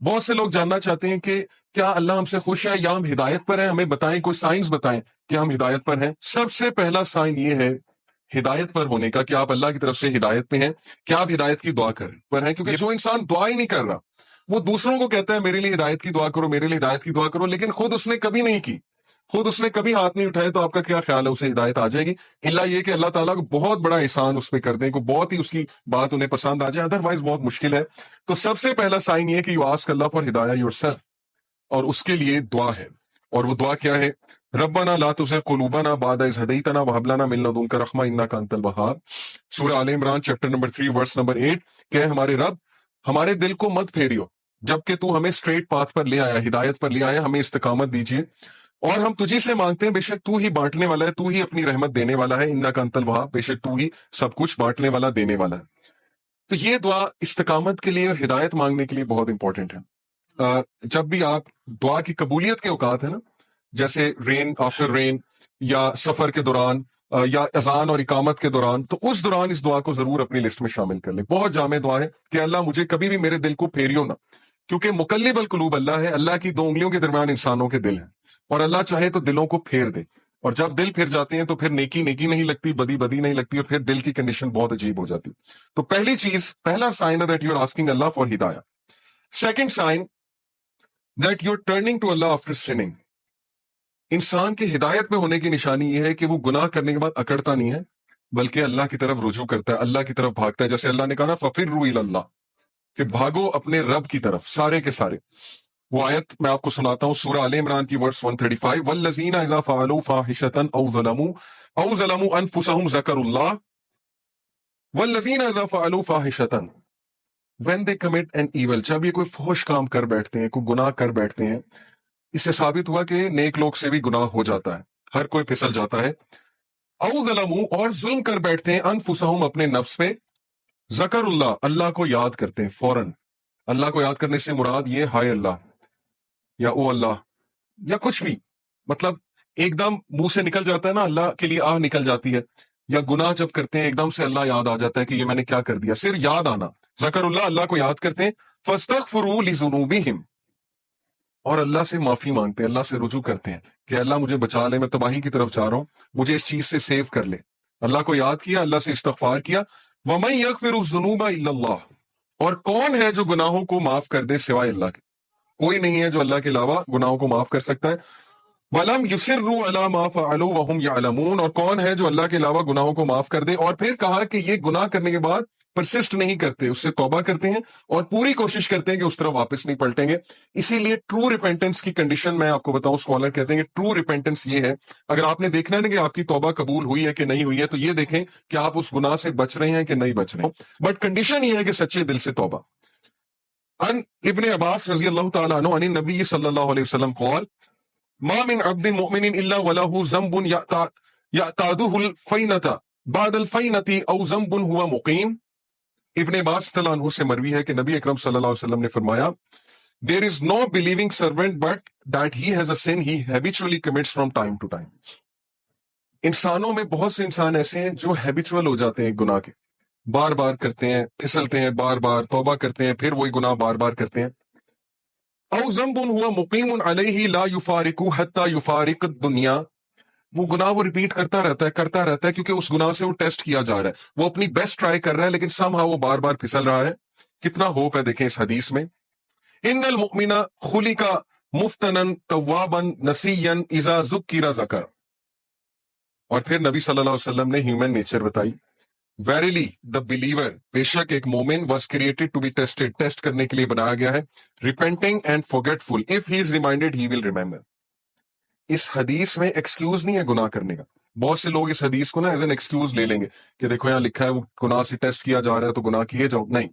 بہت سے لوگ جاننا چاہتے ہیں کہ کیا اللہ ہم سے خوش ہے یا ہم ہدایت پر ہیں، ہمیں بتائیں، کوئی سائنس بتائیں کہ ہم ہدایت پر ہیں۔ سب سے پہلا سائن یہ ہے ہدایت پر ہونے کا کہ آپ اللہ کی طرف سے ہدایت پہ ہیں، کیا آپ ہدایت کی دعا کریں پر ہیں، کیونکہ جو انسان دعا ہی نہیں کر رہا وہ دوسروں کو کہتا ہے میرے لیے ہدایت کی دعا کرو، میرے لیے ہدایت کی دعا کرو، لیکن خود اس نے کبھی نہیں کی، خود اس نے کبھی ہاتھ نہیں اٹھائے، تو آپ کا کیا خیال ہے اسے ہدایت آ جائے گی؟ اللہ یہ کہ اللہ تعالیٰ کو بہت بڑا احسان اس پہ کر دیں، کو بہت ہی اس کی بات انہیں پسند آ جائے، ادروائز بہت مشکل ہے۔ تو سب سے پہلا سائن یہ کہ you ask Allah for hidayah yourself, اور اس کے لیے دعا ہے، اور وہ دعا کیا ہے؟ ربنا لا تزغ قلوبنا بعد اذ ہدیتنا وہب لنا من لدنک رحمہ انک انت الوہاب، سورہ Aal Imran chapter number 3 verse number 8، کہ ہمارے رب ہمارے دل کو مت پھیریو جبکہ تو ہمیں اسٹریٹ پاتھ پر لے آیا، ہدایت پر لے آیا، ہمیں استقامت دیجیے، اور ہم تجھی سے مانگتے ہیں، بے شک تو ہی بانٹنے والا ہے، تو ہی اپنی رحمت دینے والا ہے، انک انت الوہاب، بے شک تو ہی سب کچھ بانٹنے والا، دینے والا ہے۔ تو یہ دعا استقامت کے لیے اور ہدایت مانگنے کے لیے بہت امپورٹنٹ ہے۔ جب بھی آپ دعا کی قبولیت کے اوقات ہے نا، جیسے رین آفٹر رین، یا سفر کے دوران، یا اذان اور اقامت کے دوران، تو اس دوران اس دعا کو ضرور اپنی لسٹ میں شامل کر لیں۔ بہت جامع دعا ہے کہ اللہ مجھے کبھی بھی میرے دل کو پھیریو نہ، کیونکہ مقلب القلوب اللہ ہے، اللہ کی دو انگلیوں کے درمیان انسانوں کے دل ہیں، اور اللہ چاہے تو دلوں کو پھیر دے، اور جب دل پھر جاتے ہیں تو پھر نیکی نیکی نہیں لگتی، بدی بدی نہیں لگتی، اور پھر دل کی کنڈیشن بہت عجیب ہو جاتی۔ تو پہلی چیز، پہلا سائن ہے that you are asking Allah for hidayah. Second sign that you are turning to Allah after sinning. انسان کے ہدایت میں ہونے کی نشانی یہ ہے کہ وہ گناہ کرنے کے بعد اکڑتا نہیں ہے، بلکہ اللہ کی طرف رجوع کرتا ہے، اللہ کی طرف بھاگتا ہے، جیسے اللہ نے کہا نا فَفِرُّوا إِلَى اللَّهِ، کہ بھاگو اپنے رب کی طرف، سارے کے سارے۔ وہ آیت میں آپ کو سناتا ہوں، سورہ آل عمران کی ورس 135، وَالَّذِينَ إِذَا فَعَلُوا فَاحِشَةً أَوْ ظَلَمُوا أَنفُسَهُمْ ذَكَرُوا اللَّهَ وَالَّذِينَ إِذَا فَعَلُوا فَاحِشَةً، when they commit an evil، جب یہ کوئی فحش کام کر بیٹھتے ہیں، کوئی گناہ کر بیٹھتے ہیں، اس سے ثابت ہوا کہ نیک لوگ سے بھی گناہ ہو جاتا ہے، ہر کوئی پھسل جاتا ہے۔ او ظلموا، اور ظلم کر بیٹھتے ہیں، انفسہم، اپنے نفس پہ، ذکر اللہ، اللہ کو یاد کرتے ہیں فوراً۔ اللہ کو یاد کرنے سے مراد یہ ہائے اللہ، یا او اللہ، یا کچھ بھی، مطلب ایک دم منہ سے نکل جاتا ہے نا، اللہ کے لیے آہ نکل جاتی ہے، یا گناہ جب کرتے ہیں ایک دم سے اللہ یاد آ جاتا ہے کہ یہ میں نے کیا کر دیا، صرف یاد آنا، ذکر اللہ، اللہ کو یاد کرتے ہیں، فاستغفروا لذنوبہم، اور اللہ سے معافی مانگتے ہیں، اللہ سے رجوع کرتے ہیں کہ اللہ مجھے بچا لے، میں تباہی کی طرف جا رہا ہوں، مجھے اس چیز سے سیو کر لے۔ اللہ کو یاد کیا، اللہ سے استغفار کیا۔ وَمَن يَغْفِرُ الذُّنُوبَ إِلَّا اللَّهُ، اور کون ہے جو گناہوں کو معاف کر دے سوائے اللہ کے؟ کوئی نہیں ہے جو اللہ کے علاوہ گناہوں کو معاف کر سکتا ہے۔ وَلَمْ يُصِرُّوا عَلَىٰ مَا فَعَلُوا وَهُمْ يَعْلَمُونَ، اور کون ہے جو اللہ کے علاوہ گناہوں کو معاف کر دے، اور پھر کہا کہ یہ گناہ کرنے کے بعد پرسسٹ نہیں کرتے، اس سے توبہ کرتے ہیں اور پوری کوشش کرتے ہیں کہ اس طرح واپس نہیں پلٹیں گے۔ اسی لیے ٹرو ریپینٹنس کی کنڈیشن میں آپ کو بتاؤں، اسکالر کہتے ہیں کہ ٹرو ریپینٹنس یہ ہے، اگر آپ نے دیکھنا ہے نا کہ آپ کی توبہ قبول ہوئی ہے کہ نہیں ہوئی ہے، تو یہ دیکھیں کہ آپ اس گناہ سے بچ رہے ہیں کہ نہیں بچ رہے ہیں، بٹ کنڈیشن یہ ہے کہ سچے دل سے توبہ۔ ان ابن عباس رضی اللہ تعالیٰ عنہ عن النبی صلی اللہ علیہ وسلم قال ما من عبد مؤمن الا وله ذنب يعتاده الفینۃ بعد الفینۃ او ذنب هو مقیم۔ ابن عباس رضی اللہ عنہ سے مروی ہے کہ نبی اکرم صلی اللہ علیہ وسلم نے فرمایا there is no believing servant but that he has a sin he habitually commits from time to time۔ انسانوں میں بہت سے انسان ایسے ہیں جو ہیبیچول ہو جاتے ہیں گناہ کے، بار بار کرتے ہیں، پھسلتے ہیں، بار بار توبہ کرتے ہیں، پھر وہی گناہ بار بار کرتے ہیں۔ او ذنب ہوا مقیم علیہ لا یفارق حتی یفارق الدنیا، وہ گناہ وہ ریپیٹ کرتا رہتا ہے کیونکہ اس گناہ سے وہ ٹیسٹ کیا جا رہا ہے، وہ اپنی بیسٹ ٹرائی کر رہا ہے، لیکن somehow وہ بار بار پھسل رہا ہے۔ کتنا ہوپ ہے دیکھیں اس حدیث میں، ان المؤمن خلق مفتنا توابا نسیا اذا ذکر ذکر، اور پھر نبی صلی اللہ علیہ وسلم نے ہیومن نیچر بتائی، ویریلی دا بلیور، بے شک ایک مومن was created to be tested, test کرنے کے لیے بنایا گیا ہے، repenting and forgetful, if he is reminded he will remember. اس حدیث میں ایکسکیوز نہیں ہے گناہ کرنے کا۔ بہت سے لوگ اس حدیث کو نا ایز این ایکسکیوز لے لیں گے کہ دیکھو یہاں لکھا ہے وہ گناہ سے ٹیسٹ کیا جا رہا ہے تو گناہ کیے جاؤ، نہیں۔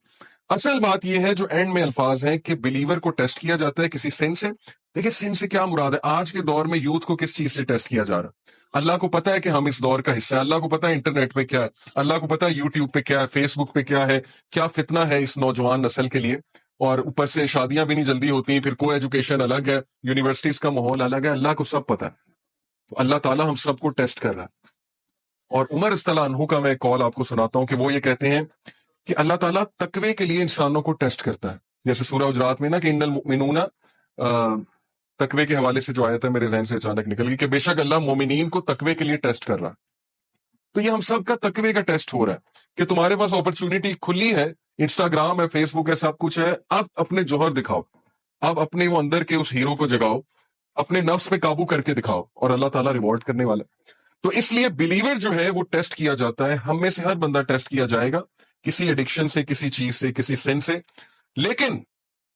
اصل بات یہ ہے جو اینڈ میں الفاظ ہیں کہ بلیور کو ٹیسٹ کیا جاتا ہے کسی سن سے۔ دیکھیں سن سے کیا مراد ہے؟ آج کے دور میں یوتھ کو کس چیز سے ٹیسٹ کیا جا رہا ہے؟ اللہ کو پتا ہے کہ ہم اس دور کا حصہ ہے، اللہ کو پتا ہے انٹرنیٹ پہ کیا ہے، اللہ کو پتا ہے یوٹیوب پہ کیا ہے، فیس بک پہ کیا ہے، کیا فتنہ ہے اس نوجوان نسل کے لیے، اور اوپر سے شادیاں بھی نہیں جلدی ہوتی ہیں، پھر کو ایجوکیشن الگ ہے، یونیورسٹیز کا ماحول الگ ہے، اللہ کو سب پتا ہے۔ تو اللہ تعالیٰ ہم سب کو ٹیسٹ کر رہا ہے۔ اور عمر رضی اللہ عنہ کا میں کال آپ کو سناتا ہوں کہ وہ یہ کہتے ہیں کہ اللہ تعالیٰ تقوی کے لیے انسانوں کو ٹیسٹ کرتا ہے۔ جیسے سورہ حجرات میں نا کہ ان المؤمنون، تقوی کے حوالے سے جو آیت ہے میرے ذہن سے اچانک نکل گئی کہ بے شک اللہ مومنین کو تقوی کے لیے ٹیسٹ کر رہا ہے. تو یہ ہم سب کا تقوی کا ٹیسٹ ہو رہا ہے کہ تمہارے پاس اپرچونٹی کھلی ہے، انسٹاگرام ہے، فیس بک ہے، سب کچھ ہے، اب اپنے جوہر دکھاؤ، اب اپنے وہ اندر کے اس ہیرو کو جگاؤ، اپنے نفس پہ قابو کر کے دکھاؤ، اور اللہ تعالیٰ ریوارڈ کرنے والا ہے. تو اس لیے بلیور جو ہے وہ ٹیسٹ کیا جاتا ہے، ہم میں سے ہر بندہ ٹیسٹ کیا جائے گا کسی ایڈکشن سے، کسی چیز سے، کسی سن سے. لیکن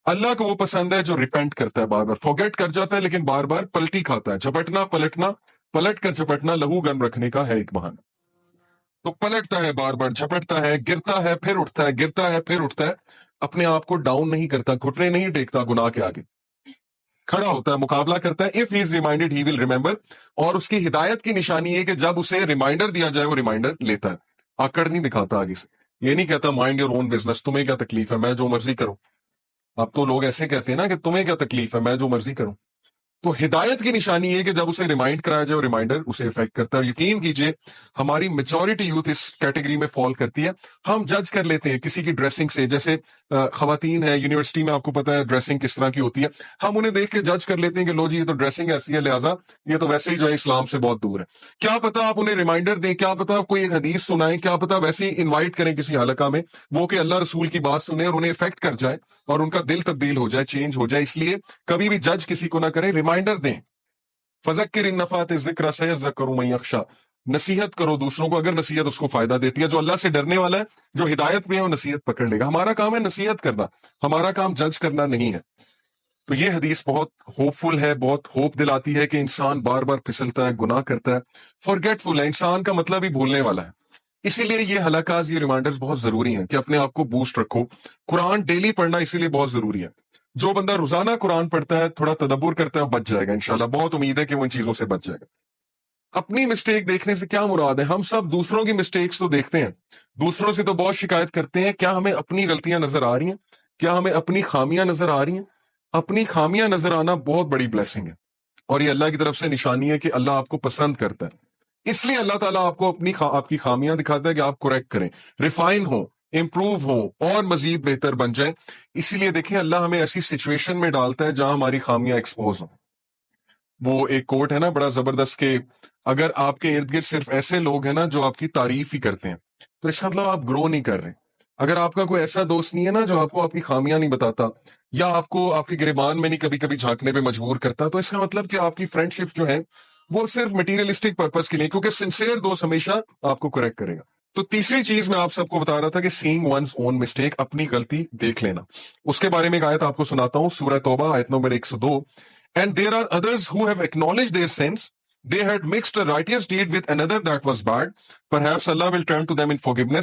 اللہ کو وہ پسند ہے جو ریپینٹ کرتا ہے، بار بار فوگیٹ کر جاتا ہے لیکن بار بار پلٹی کھاتا ہے. جھپٹنا پلٹنا، پلٹ کر جھپٹنا لہو گرم رکھنے کا ہے ایک بہانہ. تو پلٹتا ہے، بار بار جھپٹتا ہے، گرتا ہے پھر اٹھتا ہے، گرتا ہے پھر اٹھتا ہے، اپنے آپ کو ڈاؤن نہیں کرتا، گھٹنے نہیں ٹیکتا گناہ کے آگے، کھڑا ہوتا ہے، مقابلہ کرتا ہے. If he is reminded he will remember. اور اس کی ہدایت کی نشانی ہے کہ جب اسے ریمائنڈر دیا جائے وہ ریمائنڈر لیتا ہے، آکڑ نہیں دکھاتا آگے سے. یہ نہیں کہتا مائنڈ یور اون بزنس، تمہیں کیا تکلیف ہے، میں جو مرضی کروں. اب تو لوگ ایسے کہتے ہیں نا کہ تمہیں کیا تکلیف ہے، میں جو مرضی کروں. تو ہدایت کی نشانی یہ کہ جب اسے ریمائنڈ کرایا جائے اور ریمائنڈر اسے افیکٹ کرتا ہے. یقین کیجئے ہماری میچورٹی یوتھ اس کیٹیگری میں فال کرتی ہے. ہم جج کر لیتے ہیں کسی کی ڈریسنگ سے، جیسے خواتین ہیں یونیورسٹی میں، آپ کو پتا ہے ڈریسنگ کس طرح کی ہوتی ہے، ہم انہیں دیکھ کے جج کر لیتے ہیں کہ لو جی یہ تو ڈریسنگ ایسی ہے، لہٰذا یہ تو ویسے ہی جو ہے اسلام سے بہت دور ہے. کیا پتا آپ انہیں ریمائنڈر دیں، کیا پتا آپ کوئی ایک حدیث سنائیں، کیا پتا ویسے ہی انوائٹ کریں کسی حلقہ میں، وہ کہ اللہ رسول کی بات سنیں اور انہیں افیکٹ کر جائے اور ان کا دل تبدیل ہو جائے، چینج ہو جائے. اس لیے کبھی بھی جج کسی کو نہ کریں، ریمائنڈر دیں. فذکر ان نفعت الذکر سیذکر من یخشی. نصیحت کرو دوسروں کو اگر نصیحت اس کو فائدہ دیتی ہے. جو اللہ سے ڈرنے والا ہے، جو ہدایت میں ہے، وہ نصیحت پکڑ لے گا. ہمارا کام ہے نصیحت کرنا، ہمارا کام جج کرنا نہیں ہے. تو یہ حدیث بہت ہوپ فل ہے، بہت ہوپ دلاتی ہے کہ انسان بار بار پھسلتا ہے، گناہ کرتا ہے، فارگیٹ فل ہے. انسان کا مطلب ہی بھولنے والا ہے. اسی لیے یہ حلقات، یہ ریمائنڈرز بہت ضروری ہیں کہ اپنے آپ کو بوسٹ رکھو. قرآن ڈیلی پڑھنا اسی لیے بہت ضروری ہے. جو بندہ روزانہ قرآن پڑھتا ہے، تھوڑا تدبر کرتا ہے، بچ جائے گا انشاءاللہ. بہت امید ہے کہ وہ ان چیزوں سے بچ جائے گا. اپنی مسٹیک دیکھنے سے کیا مراد ہے؟ ہم سب دوسروں کی مسٹیکس تو دیکھتے ہیں، دوسروں سے تو بہت شکایت کرتے ہیں. کیا ہمیں اپنی غلطیاں نظر آ رہی ہیں؟ کیا ہمیں اپنی خامیاں نظر آ رہی ہیں؟ اپنی خامیاں نظر آنا بہت بڑی بلیسنگ ہے، اور یہ اللہ کی طرف سے نشانی ہے کہ اللہ آپ کو پسند کرتا ہے. اس لیے اللہ تعالیٰ آپ کو آپ کی خامیاں دکھاتا ہے کہ آپ کریکٹ کریں، ریفائن ہو، امپروو ہو، اور مزید بہتر بن جائیں. اسی لیے دیکھیں اللہ ہمیں ایسی سچویشن میں ڈالتا ہے جہاں ہماری خامیاں ایکسپوز ہوں. وہ ایک کوٹ ہے نا بڑا زبردست کہ اگر آپ کے ارد گرد صرف ایسے لوگ ہیں نا جو آپ کی تعریف ہی کرتے ہیں، تو اس کا مطلب آپ گرو نہیں کر رہے. اگر آپ کا کوئی ایسا دوست نہیں ہے نا جو آپ کو آپ کی خامیاں نہیں بتاتا، یا آپ کو آپ کے گریبان میں نہیں کبھی کبھی جھانکنے پہ مجبور کرتا، تو اس کا مطلب کہ آپ کی فرینڈ شپ جو ہے وہ صرف مٹیریلسٹک پرپز کے لیے، کیونکہ سنسیئر دوست ہمیشہ آپ کو کریکٹ کرے گا. تو تیسری چیز میں آپ سب کو بتا رہا تھا کہ سینگ ونز اون مسٹیک، اپنی غلطی دیکھ لینا. اس کے بارے میں ایک آیت آپ کو سناتا ہوں، سورہ توبہ آیت number 102. And there are others who have acknowledged their sins. They had mixed a righteous deed with another that was bad. Perhaps Allah will turn to them in forgiveness.